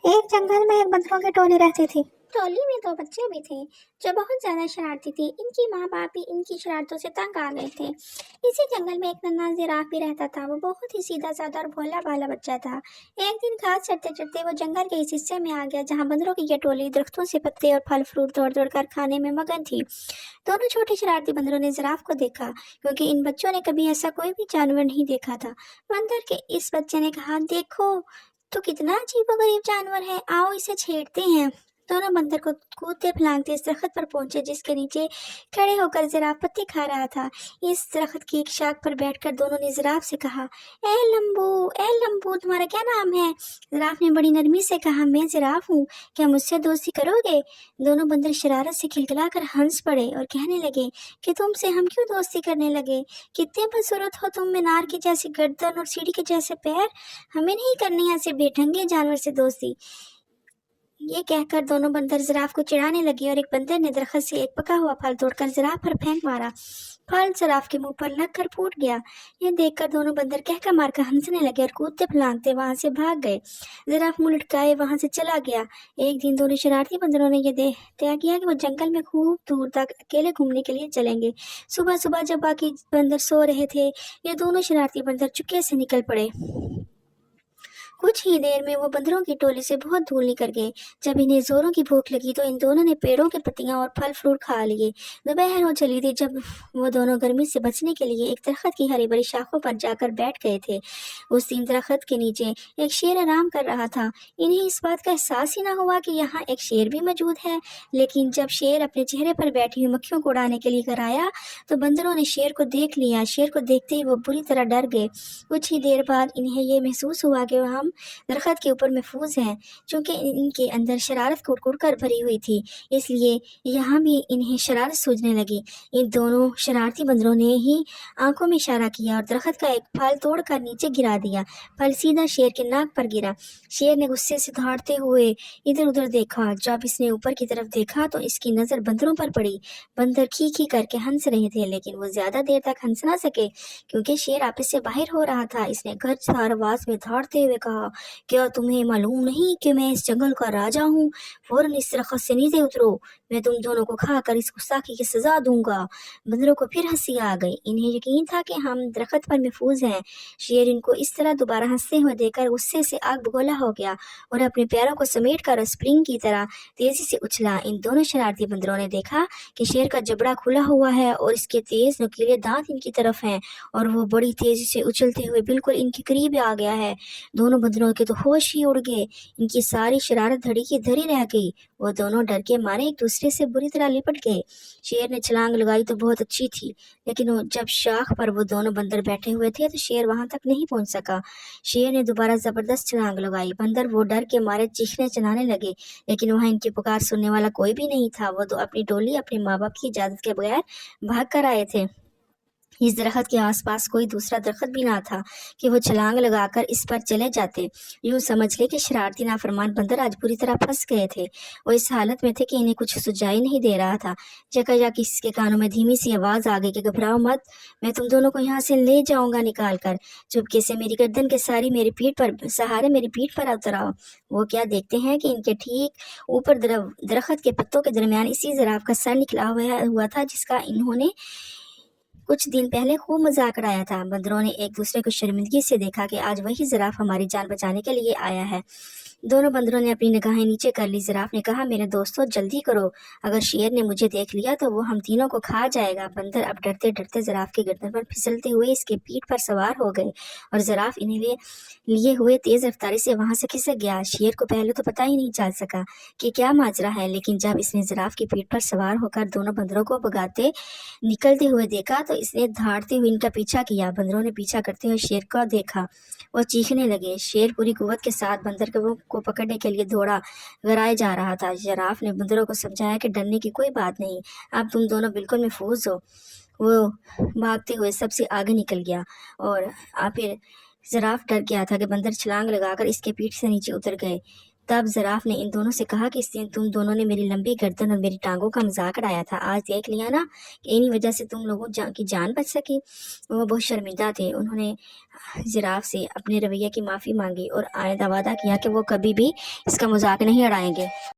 एक जंगल में एक बंदरों की टोली रहती थी। टोली में दो बच्चे भी थे जो बहुत ज्यादा शरारती थे। इनकी माँ बाप भी इनकी शरारतों से तंग आ गए थे। इसी जंगल में एक नन्हा जिराफ भी रहता था। वो बहुत ही सीधा साधा और भोला भाला बच्चा था। एक दिन घास चरते चरते वो जंगल के इस हिस्से में आ गया जहाँ बंदरों की ये टोली दरख्तों से पत्ते और फल फ्रूट तोड़ तोड़ कर खाने में मगन थी। दोनों छोटे शरारती बंदरों ने जिराफ को देखा, क्योंकि इन बच्चों ने कभी ऐसा कोई भी जानवर नहीं देखा था। बंदर के इस बच्चे ने कहा, देखो तो कितना अजीबोगरीब जानवर है, आओ इसे छेड़ते हैं। दोनों बंदर को कूदते फलांगते इस दरख्त पर पहुंचे जिसके नीचे खड़े होकर जिराफ पत्ते खा रहा था। इस दरख्त की एक शाख पर बैठकर दोनों ने जिराफ से कहा, ए लंबू तुम्हारा क्या नाम है? जिराफ ने बड़ी नरमी से कहा, मैं जिराफ हूँ, क्या मुझसे दोस्ती करोगे? दोनों बंदर शरारत से खिलखिलाकर हंस पड़े और कहने लगे कि तुमसे हम क्यों दोस्ती करने लगे? कितने बदसूरत हो तुम, मीनार की जैसी गर्दन और सीढ़ी के जैसे पैर, हमें नहीं करनी ऐसे बेढंगे जानवर से दोस्ती। ये कहकर दोनों बंदर जिराफ को चिढ़ाने लगे और एक बंदर ने दरख्त से एक पका हुआ फल तोड़कर जिराफ पर फेंक मारा। फल जिराफ के मुंह पर लगकर फूट गया। यह देखकर दोनों बंदर कहकर मारकर हंसने लगे और कूदते फलांगते वहां से भाग गए। जिराफ मुंह लटकाए वहां से चला गया। एक दिन दोनों शरारती बंदरों ने यह तय किया कि वो जंगल में खूब दूर तक अकेले घूमने के लिए चलेंगे। सुबह सुबह जब बाकी बंदर सो रहे थे, ये दोनों शरारती बंदर चुपके से निकल पड़े। कुछ ही देर में वो बंदरों की टोली से बहुत दूर निकल गए। जब इन्हें जोरों की भूख लगी तो इन दोनों ने पेड़ों की पत्तियां और फल फ्रूट खा लिए। दोपहर हो चली थी जब वो दोनों गर्मी से बचने के लिए एक दरख्त की हरी भरी शाखों पर जाकर बैठ गए थे। उस दिन दरख्त के नीचे एक शेर आराम कर रहा था। इन्हें इस बात का एहसास ही ना हुआ कि यहाँ एक शेर भी मौजूद है। लेकिन जब शेर अपने चेहरे पर बैठी हुई मक्खियों को उड़ाने के लिए घर आया तो बंदरों ने शेर को देख लिया। शेर को देखते ही वो बुरी तरह डर गए। कुछ ही देर बाद इन्हें ये महसूस हुआ कि हम दरख्त के ऊपर महफूज हैं। चूंकि इनके अंदर शरारत कुड़ कर भरी हुई थी, इसलिए यहाँ भी इन्हें शरारत सूझने लगी। इन दोनों शरारती बंदरों ने ही आंखों में इशारा किया और दरख्त का एक फल तोड़कर नीचे गिरा दिया। फल सीधा शेर के नाक पर गिरा। शेर ने गुस्से से दौड़ते हुए इधर उधर देखा। जब इसने ऊपर की तरफ देखा तो इसकी नजर बंदरों पर पड़ी। बंदर खी खी करके हंस रहे थे, लेकिन वो ज्यादा देर तक हंस ना सके क्योंकि शेर आपस से बाहर हो रहा था। इसने गरजदार आवाज में दौड़ते हुए कहा, क्या तुम्हें मालूम नहीं कि मैं इस जंगल का राजा हूँ? फौरन इस दरख्त से नीचे उतरो, मैं तुम दोनों को खाकर इस गुस्ताखी की सजा दूंगा। बंदरों को फिर हंसी आ गई। इन्हें यकीन था कि हम दरख्त पर महफूज हैं। शेर इनको इस तरह दोबारा हंसते हुए देखकर गुस्से से आग बगोला हो गया और अपने पैरों को समेट कर स्प्रिंग की तरह तेजी से उछला। इन दोनों शरारती बंदरों ने देखा कि शेर का जबड़ा खुला हुआ है और इसके तेज नुकीले दांत इनकी तरफ हैं और वो बड़ी तेजी से उछलते हुए बिल्कुल इनके करीब आ गया है। दोनों बंदरों के तो होश ही उड़ गए। इनकी सारी शरारत धड़ी की धड़ी रह गई। वो दोनों डर के मारे एक दूसरे से बुरी तरह लिपट गए। शेर ने छलांग लगाई तो बहुत अच्छी थी, लेकिन जब शाख पर वो दोनों बंदर बैठे हुए थे तो शेर वहां तक नहीं पहुंच सका। शेर ने दोबारा जबरदस्त छलांग लगाई। बंदर वो डर के मारे चीखने चलाने लगे, लेकिन वहां इनकी पुकार सुनने वाला कोई भी नहीं था। वो तो अपनी टोली अपने माँ बाप की इजाजत के बगैर भाग कर आए थे। इस दरख्त के आसपास कोई दूसरा दरख्त भी ना था कि वो छलांग लगाकर इस पर चले जाते। यूं समझ ले कि शरारती नाफरमान बंदर आज बुरी तरह फंस गए थे। वो इस हालत में थे कि इन्हें कुछ सुझाई नहीं दे रहा था। जगह जगह किसी के कानों में धीमी सी आवाज आ गई कि घबराओ मत, मैं तुम दोनों को यहाँ से ले जाऊंगा निकाल कर। चुपके से मेरी गर्दन के सारी मेरी पीठ पर सहारे मेरी पीठ पर उतराओ। वो क्या देखते हैं कि इनके ठीक ऊपर दरख्त के पत्तों के दरमियान इसी जिराफ का सर निकला हुआ था जिसका इन्होंने कुछ दिन पहले खूब मजाक उड़ाया था। बंदरों ने एक दूसरे को शर्मिंदगी से देखा कि आज वही जिराफ हमारी जान बचाने के लिए आया है। दोनों बंदरों ने अपनी निगाहें नीचे कर ली। जिराफ ने कहा, मेरे दोस्तों जल्दी करो, अगर शेर ने मुझे देख लिया तो वो हम तीनों को खा जाएगा। बंदर अब डरते डरते जिराफ की गर्दन पर फिसलते हुए इसके पीठ पर सवार हो गए और जिराफ इन्हें लिए हुए तेज रफ्तारी से वहां से खिसक गया। शेर को पहले तो पता ही नहीं चल सका कि क्या माजरा है, लेकिन जब इसने जिराफ की पीठ पर सवार होकर दोनों बंदरों को भगाते निकलते हुए देखा तो इसने दहाड़ते हुए इनका पीछा किया। बंदरों ने पीछा करते हुए शेर को देखा। वो चीखने लगे। शेर पूरी कुव्वत के साथ बंदर को पकड़ने के लिए दौड़ा गराए जा रहा था। जिराफ ने बंदरों को समझाया कि डरने की कोई बात नहीं, अब तुम दोनों बिल्कुल महफूज हो। वो भागते हुए सबसे आगे निकल गया और फिर जिराफ डर गया था कि बंदर छलांग लगाकर इसके पीठ से नीचे उतर गए تب زراف نے ان دونوں سے کہا کہ اس دن تم دونوں نے میری لمبی گردن اور میری ٹانگوں کا مذاق اڑایا تھا، آج دیکھ لیا نا کہ انہی وجہ سے تم لوگوں کی جان بچ سکی۔ وہ بہت شرمندہ تھے، انہوں نے زراف سے اپنے رویے کی معافی مانگی اور آئندہ وعدہ کیا کہ وہ کبھی بھی اس کا مذاق نہیں اڑائیں گے۔